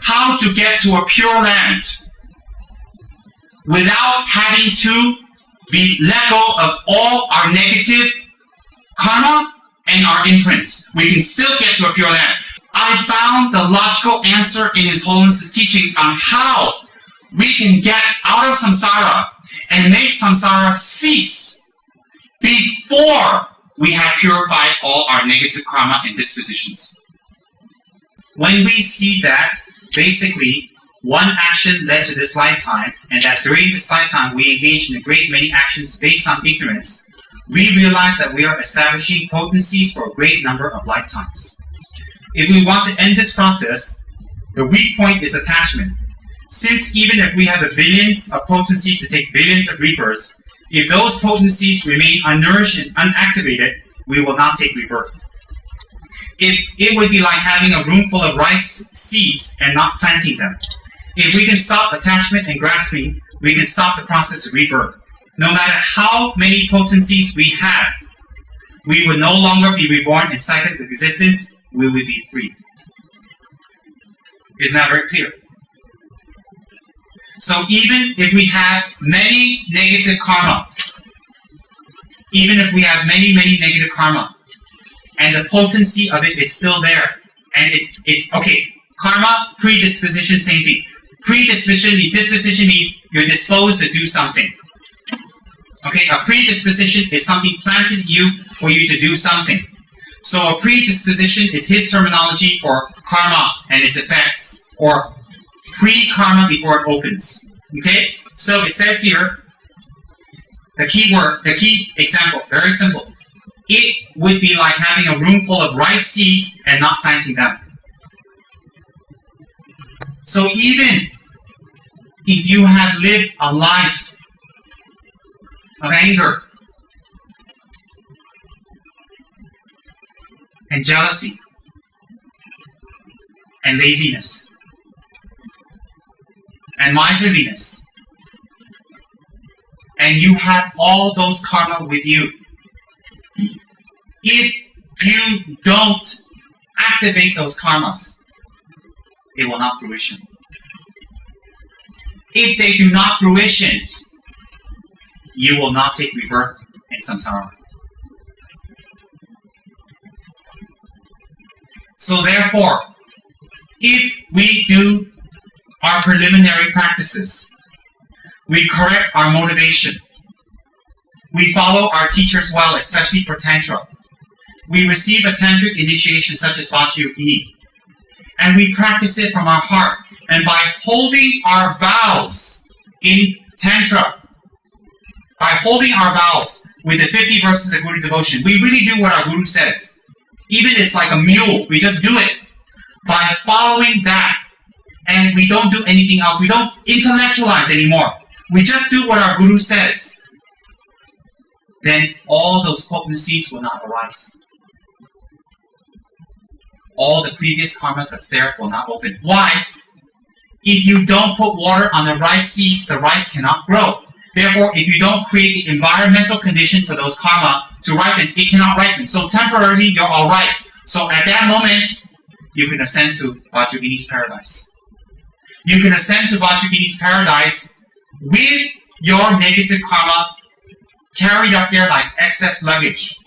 how to get to a pure land without having to be let go of all our negative karma and our imprints. We can still get to a pure land. I found the logical answer in His Holiness's teachings on how we can get out of samsara and make samsara cease before we have purified all our negative karma and dispositions. When we see that, basically, one action led to this lifetime, and that during this lifetime we engage in a great many actions based on ignorance, we realize that we are establishing potencies for a great number of lifetimes. If we want to end this process, the weak point is attachment. Since even if we have the billions of potencies to take billions of rebirths, if those potencies remain unnourished and unactivated, we will not take rebirth. It would be like having a room full of rice seeds and not planting them. If we can stop attachment and grasping, we can stop the process of rebirth. No matter how many potencies we have, we would no longer be reborn in cyclic existence, we would be free. Isn't that very clear? So even if we have many negative karma, and the potency of it is still there, and it's okay, karma, predisposition, same thing. Disposition means you're disposed to do something. Okay, a predisposition is something planted in you for you to do something. So a predisposition is his terminology for karma and its effects, or pre-karma before it opens. Okay, so it says here, the key example, very simple. It would be like having a room full of rice seeds and not planting them. So even if you have lived a life of anger and jealousy and laziness and miserliness, and you have all those karma with you, if you don't activate those karmas, it will not fruition. If they do not fruition, you will not take rebirth in samsara. So therefore, if we do our preliminary practices, we correct our motivation, we follow our teachers well, especially for Tantra, we receive a tantric initiation such as Vajrayogini, and we practice it from our heart, and by holding our vows in Tantra, by holding our vows with the 50 verses of Guru devotion, we really do what our Guru says. Even it's like a mule, we just do it. By following that, and we don't do anything else, we don't intellectualize anymore, we just do what our Guru says, then all those potencies will not arise. All the previous karmas that's there will not open. Why? If you don't put water on the rice seeds, the rice cannot grow. Therefore, if you don't create the environmental condition for those karma to ripen, it cannot ripen. So temporarily, you're all right. So at that moment, you can ascend to Vajrayogini's paradise. You can ascend to Vajrayogini's paradise with your negative karma carried up there like excess luggage.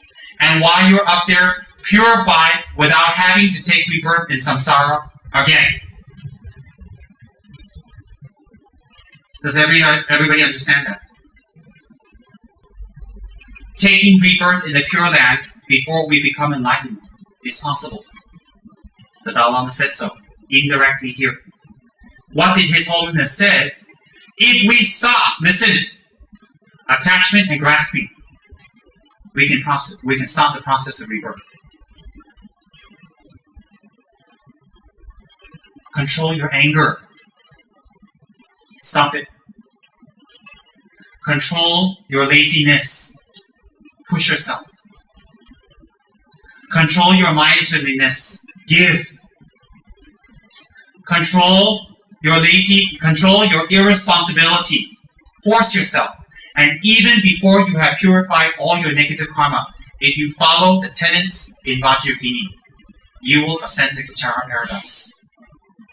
And while you're up there, purified without having to take rebirth in samsara again. Does everybody understand that? Taking rebirth in the Pure Land before we become enlightened is possible. The Dalai Lama said so, indirectly here. What did His Holiness say? If we stop, listen, attachment and grasping, we can stop the process of rebirth. Control your anger. Stop it. Control your laziness. Push yourself. Control your miserliness. Give. Control your irresponsibility. Force yourself. And even before you have purified all your negative karma, if you follow the tenets in Vajrayogini, you will ascend to Kachara paradise.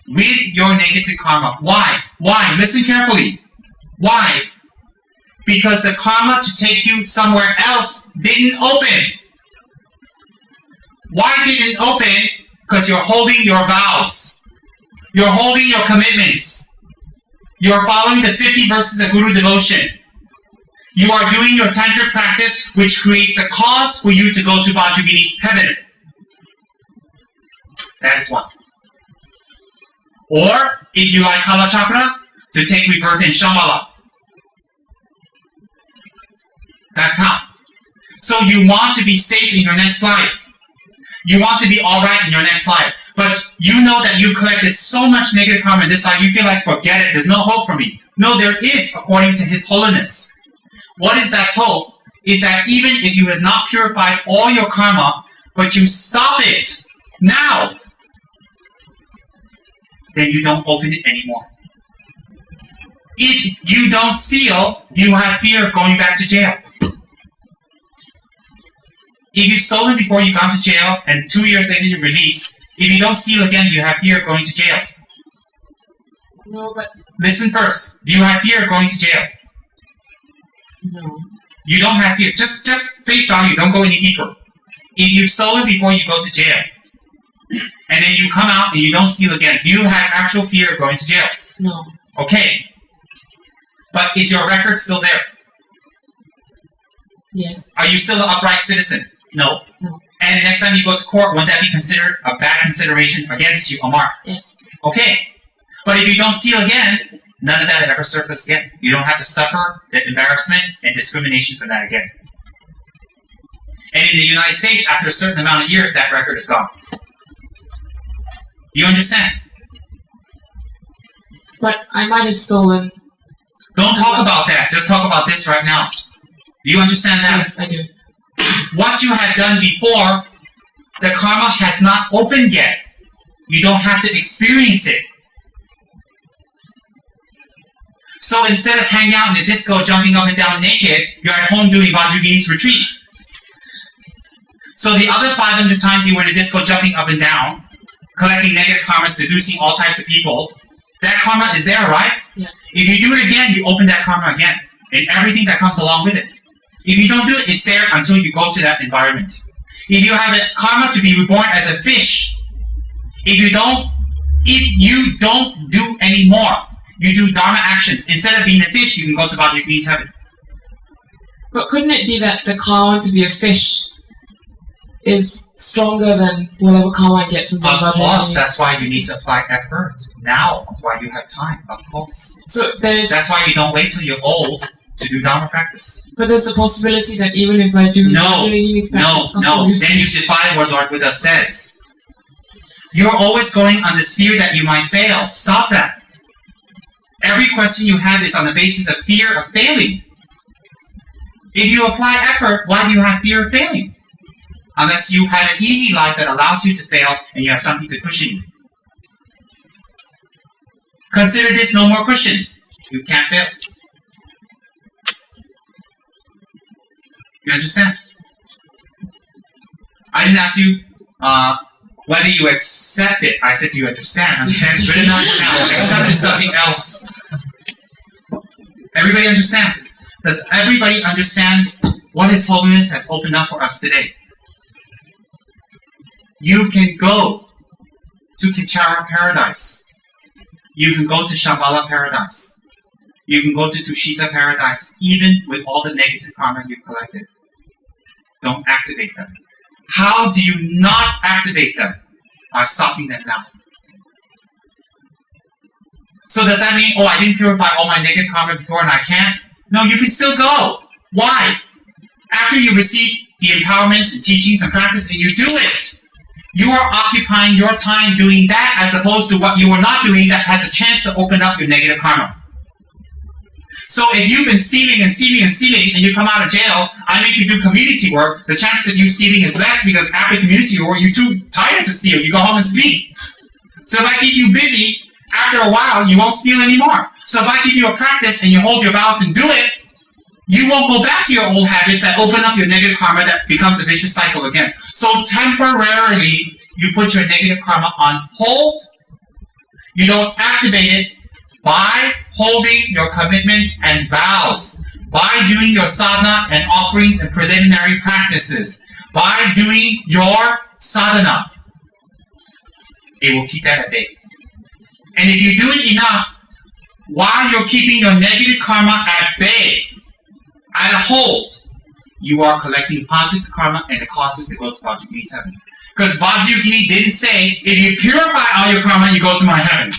with your negative karma. Why? Why? Listen carefully. Why? Because the karma to take you somewhere else didn't open. Why didn't it open? Because you're holding your vows. You're holding your commitments. You're following the 50 verses of Guru devotion. You are doing your tantric practice, which creates the cause for you to go to Vajragini's heaven. That is one. Or, if you like Kala Chakra, to take rebirth in Shambhala. That's how. So you want to be safe in your next life. You want to be alright in your next life. But you know that you collected so much negative karma in this life, you feel like, forget it, there's no hope for me. No, there is, according to His Holiness. What is that hope? Is that even if you have not purified all your karma, but you stop it now, then you don't open it anymore. If you don't steal, you have fear of going back to jail. If you've stolen before you got to jail, and 2 years later you're released, if you don't steal again, you have fear of going to jail. No, but... Listen first. Do you have fear of going to jail? No. You don't have fear. Just face value. Don't go any deeper. If you've stolen before you go to jail, and then you come out and you don't steal again, do you have actual fear of going to jail? No. Okay. But is your record still there? Yes. Are you still an upright citizen? No. No. And next time you go to court, wouldn't that be considered a bad consideration against you, a mark? Yes. Okay. But if you don't steal again, none of that will ever surface again. You don't have to suffer the embarrassment and discrimination for that again. And in the United States, after a certain amount of years, that record is gone. You understand? But I might have stolen. Don't talk about that. Just talk about this right now. Do you understand that? Yes, I do. What you have done before, the karma has not opened yet. You don't have to experience it. So instead of hanging out in the disco, jumping up and down naked, you're at home doing Vajragini's retreat. So the other 500 times you were in the disco, jumping up and down, collecting negative karma, seducing all types of people, that karma is there, right? Yeah. If you do it again, you open that karma again, and everything that comes along with it. If you don't do it, it's there until you go to that environment. If you have a karma to be reborn as a fish, if you don't do any more, you do dharma actions. Instead of being a fish, you can go to Vajragini's heaven. But couldn't it be that the karma to be a fish is stronger than whatever karma I get from being Of course, Vajragini? that's why you need to apply effort. Now, while you have time, of course. So there's... That's why you don't wait till you're old to do dharma practice. But there's a possibility that even if I do Vajragini's practice... No. Then you defy what Lord Buddha says. You're always going on this fear that you might fail. Stop that. Every question you have is on the basis of fear of failing. If you apply effort, why do you have fear of failing? Unless you had an easy life that allows you to fail and you have something to cushion you. Consider this no more cushions. You can't fail. You understand? I didn't ask you whether you accept it. I said you understand. Understand is good enough now. Accept is something else. Everybody understand? Does everybody understand what His Holiness has opened up for us today? You can go to Kichara paradise. You can go to Shambhala paradise. You can go to Tushita paradise, even with all the negative karma you've collected. Don't activate them. How do you not activate them? By stopping them now. So does that mean, oh, I didn't purify all my negative karma before and I can't? No, you can still go. Why? After you receive the empowerments and teachings and practice, and you do it, you are occupying your time doing that as opposed to what you are not doing that has a chance to open up your negative karma. So if you've been stealing and you come out of jail, I make you do community work, the chance of you stealing is less because after community work, you're too tired to steal. You go home and sleep. So if I keep you busy, after a while, you won't steal anymore. So if I give you a practice and you hold your vows and do it, you won't go back to your old habits that open up your negative karma that becomes a vicious cycle again. So temporarily, you put your negative karma on hold. You don't activate it by holding your commitments and vows, by doing your sadhana and offerings and preliminary practices, by doing your sadhana. It will keep that at bay. And if you do it enough, while you're keeping your negative karma at bay, at a hold, you are collecting positive karma and it causes to go to Vajrayogini's heaven. Because Vajrayogini didn't say, if you purify all your karma, you go to my heaven.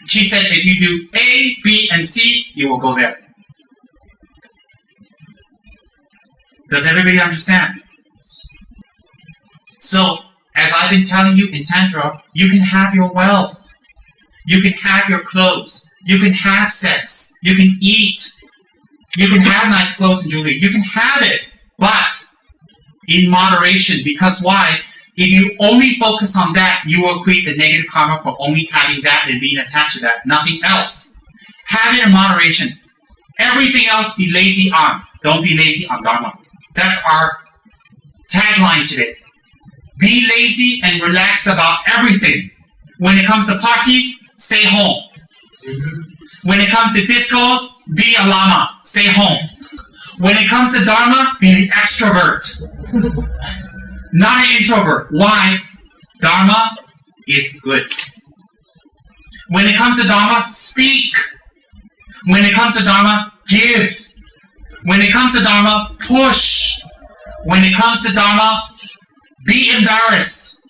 She said, if you do A, B, and C, you will go there. Does everybody understand? So, as I've been telling you in Tantra, you can have your wealth. You can have your clothes. You can have sex. You can eat. You can have nice clothes and jewelry. You can have it, but in moderation. Because why? If you only focus on that, you will create the negative karma for only having that and being attached to that. Nothing else. Have it in moderation. Everything else be lazy on. Don't be lazy on Dharma. That's our tagline today. Be lazy and relaxed about everything. When it comes to parties, stay home. When it comes to discos, be a lama. Stay home. When it comes to Dharma, be an extrovert. Not an introvert. Why? Dharma is good. When it comes to Dharma, speak. When it comes to Dharma, give. When it comes to Dharma, push. When it comes to Dharma, be embarrassed.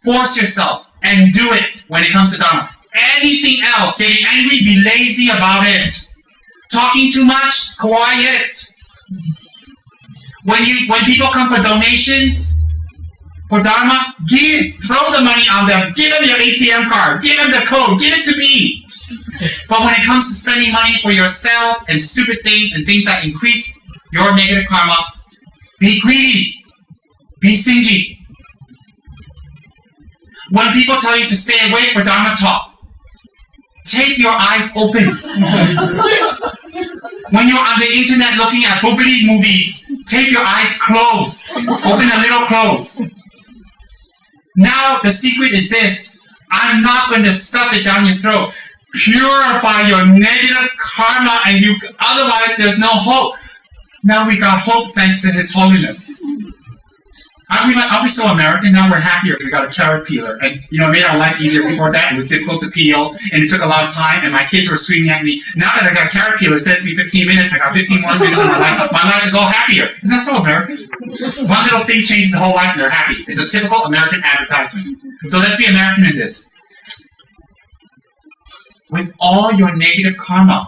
Force yourself and do it when it comes to Dharma. Anything else, getting angry, be lazy about it. Talking too much, quiet. When people come for donations, for Dharma, throw the money on them. Give them your ATM card. Give them the code. Give it to me. But when it comes to spending money for yourself and stupid things and things that increase your negative karma, be greedy. Be stingy. When people tell you to stay away for Dharma talk, take your eyes open. When you're on the internet looking at boobity movies, take your eyes closed. Open a little close. Now, the secret is this. I'm not going to stuff it down your throat. Purify your negative karma and otherwise there's no hope. Now we got hope thanks to His Holiness. Aren't we so American now? We're happier because we got a carrot peeler. And, it made our life easier. Before that, it was difficult to peel, and it took a lot of time, and my kids were screaming at me. Now that I got a carrot peeler, it says to me 15 minutes, I got 15 more minutes in my life. My life is all happier. Isn't that so American? One little thing changes the whole life, and they're happy. It's a typical American advertisement. So let's be American in this. With all your negative karma,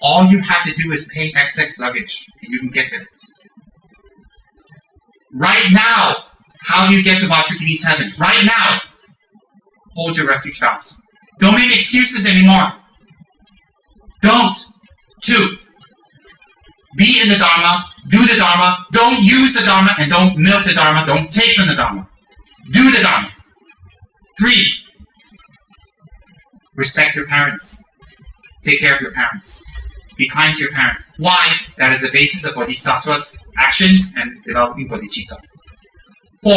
all you have to do is pay excess luggage, and you can get there. Right now, how do you get to Vajrayogini's heaven? Right now, hold your refuge vows. Don't make excuses anymore. Don't. 2, be in the Dharma, do the Dharma, don't use the Dharma, and don't milk the Dharma, don't take from the Dharma. Do the Dharma. 3, respect your parents. Take care of your parents. Be kind to your parents. Why? That is the basis of Bodhisattva's actions and developing bodhicitta. 4,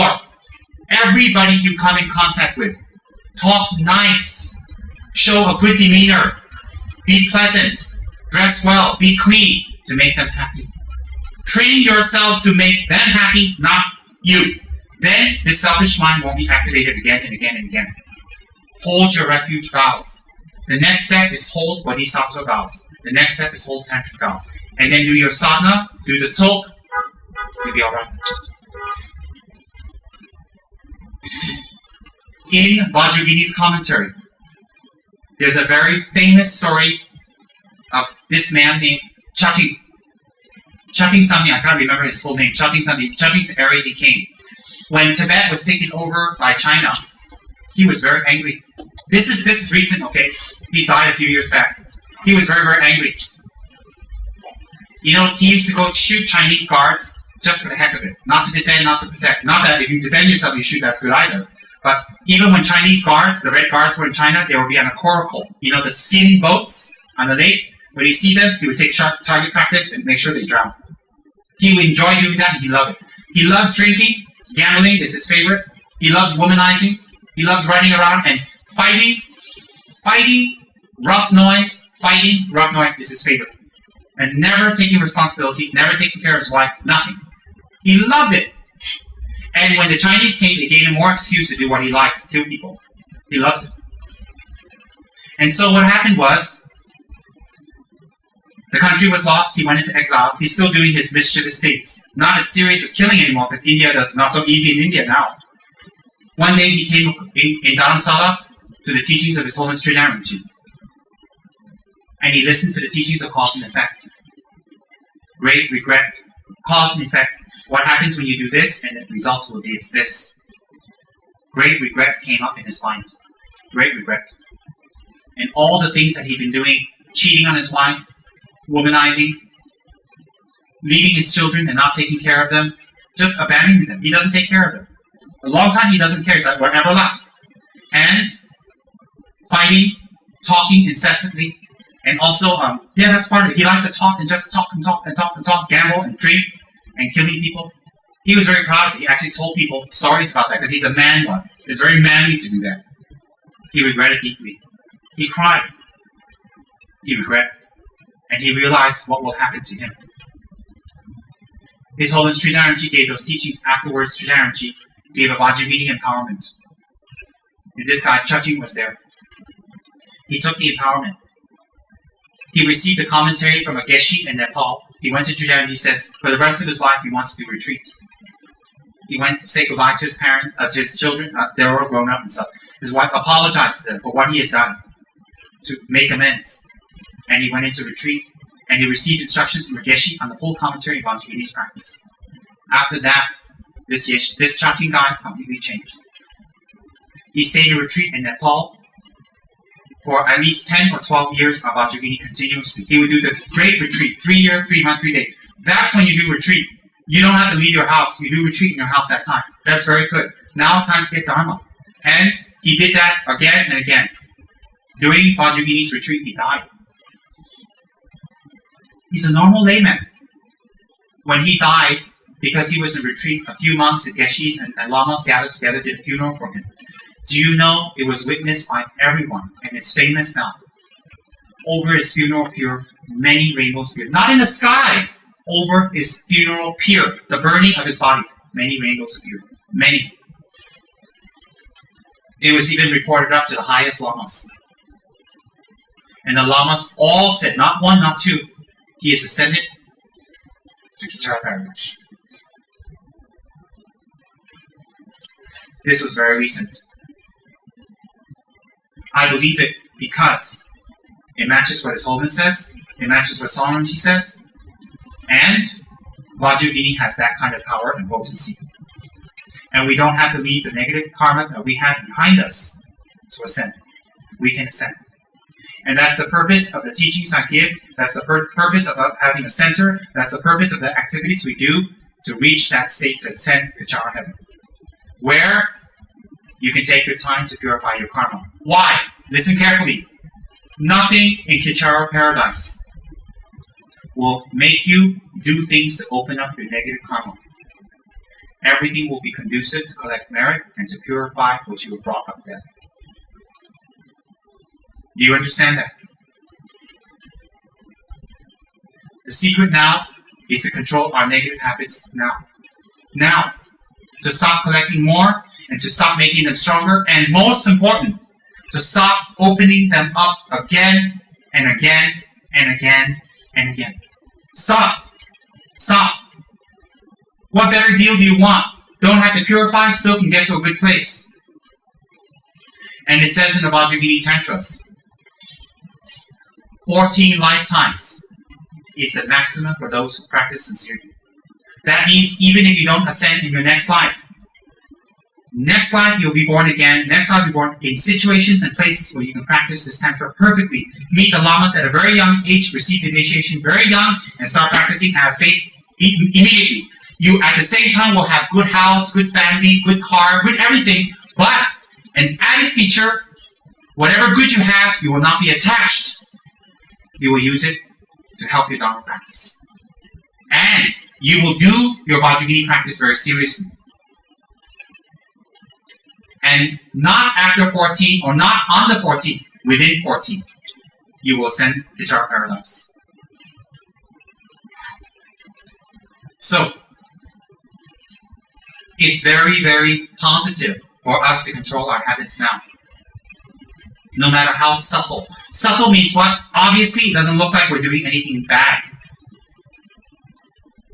everybody you come in contact with, talk nice, show a good demeanor, be pleasant, dress well, be clean to make them happy. Train yourselves to make them happy, not you. Then the selfish mind won't be activated again and again and again. Hold your refuge vows. The next step is hold bodhisattva vows. The next step is hold tantric vows. And then do your sadhana, do the talk, you'll be alright. In Vajrayogini's commentary, there's a very famous story of this man named Chating. Chating something, I can't remember his full name. Chating's area he came. When Tibet was taken over by China, he was very angry. This is recent, okay? He's died a few years back. He was very, very angry. He used to go shoot Chinese guards just for the heck of it. Not to defend, not to protect. Not that if you defend yourself, you shoot, that's good either. But even when Chinese guards, the red guards were in China, they would be on a coracle. The skin boats on the lake. When he see them, he would take target practice and make sure they drown. He would enjoy doing that and he loved it. He loves drinking. Gambling is his favorite. He loves womanizing. He loves running around and fighting, rough noise is his favorite. And never taking responsibility, never taking care of his wife, nothing. He loved it. And when the Chinese came, they gave him more excuse to do what he likes, to kill people. He loves it. And so what happened was, the country was lost, he went into exile, he's still doing his mischievous things. Not as serious as killing anymore, because India does not so easy in India now. One day he came in Dharamsala to the teachings of His Holiness Sridharamji. And he listened to the teachings of cause and effect. Great regret, cause and effect. What happens when you do this, and the results will be this. Great regret came up in his mind. Great regret. And all the things that he'd been doing, cheating on his wife, womanizing, leaving his children and not taking care of them, just abandoning them. He doesn't take care of them. A long time he doesn't care. He's like, whatever luck. And fighting, talking incessantly, and also, that's part of it. He likes to talk and just talk and talk and talk and talk, gamble and drink and killing people. He was very proud of it. He actually told people stories about that because he's a man one. It's very manly to do that. He regretted deeply. He cried. He regretted. And he realized what will happen to him. His Holiness Sridharamji gave those teachings. Afterwards, Sridharamji gave a Vajrayogini empowerment. And this guy, Chaching, was there. He took the empowerment. He received a commentary from a Geshe in Nepal. He went to Sridharamji and he says, for the rest of his life, he wants to do retreat. He went to say goodbye to his parents, to his children. They were all grown up and stuff. His wife apologized to them for what he had done to make amends. And he went into retreat. And he received instructions from Geshe on the full commentary of Vajrayogini's practice. After that, this Chaching guy completely changed. He stayed in retreat in Nepal for at least 10 or 12 years of Vajrayogini continuously. He would do the great retreat, 3 year, 3 month, 3 day. That's when you do retreat. You don't have to leave your house. You do retreat in your house that time. That's very good. Now time to get Dharma. And he did that again and again. During Vajrayogini's retreat, he died. He's a normal layman. When he died, because he was in retreat, a few monks and Geshis and Lamas gathered together, did a funeral for him. Do you know it was witnessed by everyone, and it's famous now. Over his funeral pyre, many rainbows appeared. Not in the sky! Over his funeral pyre, the burning of his body, many rainbows appeared. Many. It was even reported up to the highest Lamas. And the Lamas all said, not one, not two, he is ascended to Kichara paradise. This was very recent. I believe it because it matches what His Holiness says, it matches what Swamiji says, and Vajrayogini has that kind of power and potency. And we don't have to leave the negative karma that we have behind us to ascend. We can ascend. And that's the purpose of the teachings I give. That's the purpose of having a center. That's the purpose of the activities we do to reach that state, to ascend Kichara heaven. Where you can take your time to purify your karma. Why? Listen carefully. Nothing in Kichara paradise will make you do things to open up your negative karma. Everything will be conducive to collect merit and to purify what you have brought up there. Do you understand that? The secret now is to control our negative habits now. Now, to stop collecting more and to stop making them stronger, and most important, to stop opening them up again and again and again and again. Stop. Stop. What better deal do you want? Don't have to purify, still can get to a good place. And it says in the Vajrayogini Tantras, 14 lifetimes is the maximum for those who practice sincerely. That means even if you don't ascend in your next life you'll be born again. Next life you'll be born in situations and places where you can practice this tantra perfectly. Meet the lamas at a very young age, receive initiation very young, and start practicing, have faith immediately. You at the same time will have good house, good family, good car, good everything, but an added feature, whatever good you have, you will not be attached. You will use it to help your Dharma practice. And you will do your Vajrayogini practice very seriously. And not after 14 or not on the 14th, within 14, you will ascend to Chara Paradise. So, it's very, very positive for us to control our habits now. No matter how subtle. Subtle means what? Obviously, it doesn't look like we're doing anything bad.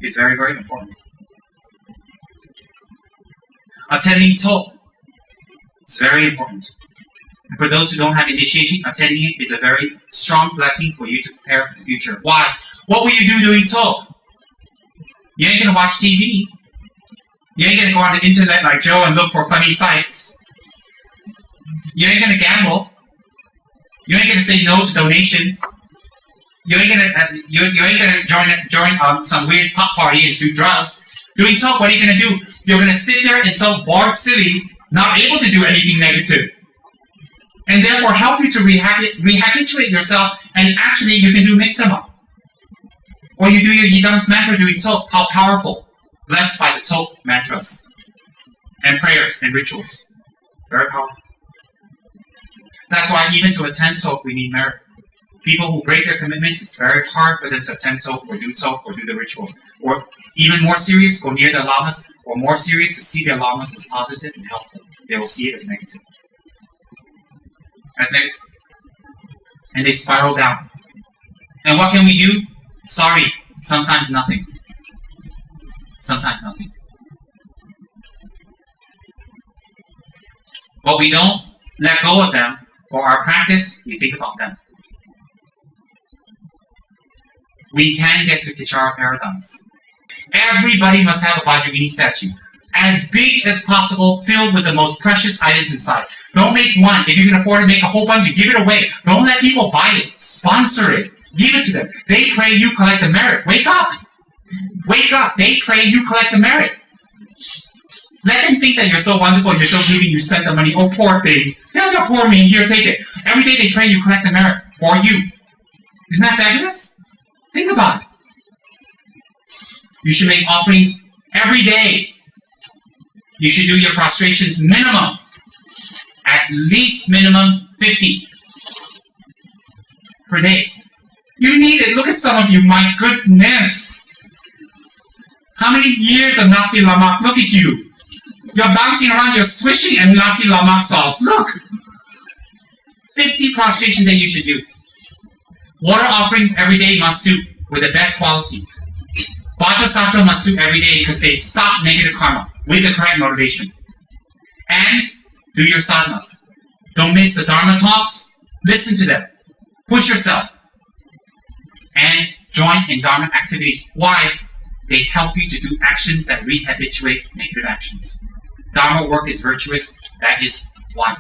It's very, very important. Attending Tso. It's very important. And for those who don't have initiation, attending it is a very strong blessing for you to prepare for the future. Why? What will you do doing Tso? You ain't gonna watch TV. You ain't gonna go on the internet like Joe and look for funny sites. You ain't gonna gamble. You ain't gonna say no to donations. You ain't gonna join some weird pop party and do drugs. Doing so, what are you gonna do? You're gonna sit there and so bored, silly, not able to do anything negative, and therefore help you to rehabituate yourself. And actually, you can do mitzvah, or you do your Yidam's mantra doing so. How powerful! Blessed by the Tso mantras and prayers and rituals. Very powerful. That's why even to attend Tso, we need merit. People who break their commitments, it's very hard for them to attend Tso or do the rituals. Or even more serious, go near the lamas, or more serious, to see the lamas as positive and helpful. They will see it as negative. As negative. And they spiral down. And what can we do? Sorry, sometimes nothing. Sometimes nothing. But we don't let go of them. For our practice, we think about them. We can get to Chara Paradise. Everybody must have a Vajrayini statue. As big as possible, filled with the most precious items inside. Don't make one. If you can afford to make a whole bunch, you give it away. Don't let people buy it. Sponsor it. Give it to them. They pray, you collect the merit. Wake up! Wake up! They pray, you collect the merit. Let them think that you're so wonderful, you're so giving, you spent the money. Oh, poor thing. Yeah, poor me. Here, take it. Every day they pray, you collect the merit for you. Isn't that fabulous? Think about it. You should make offerings every day. You should do your prostrations minimum. At least minimum 50 per day. You need it. Look at some of you. My goodness. How many years of Nasi Lemak? Look at you. You're bouncing around, you're swishing and Nasi Lemak sauce. Look. 50 prostration that you should do. Water offerings every day must do with the best quality. Vajra Satra must do every day because they stop negative karma with the correct motivation. And do your sadhanas. Don't miss the Dharma talks. Listen to them. Push yourself. And join in Dharma activities. Why? They help you to do actions that rehabituate negative actions. Dharma work is virtuous. That is why.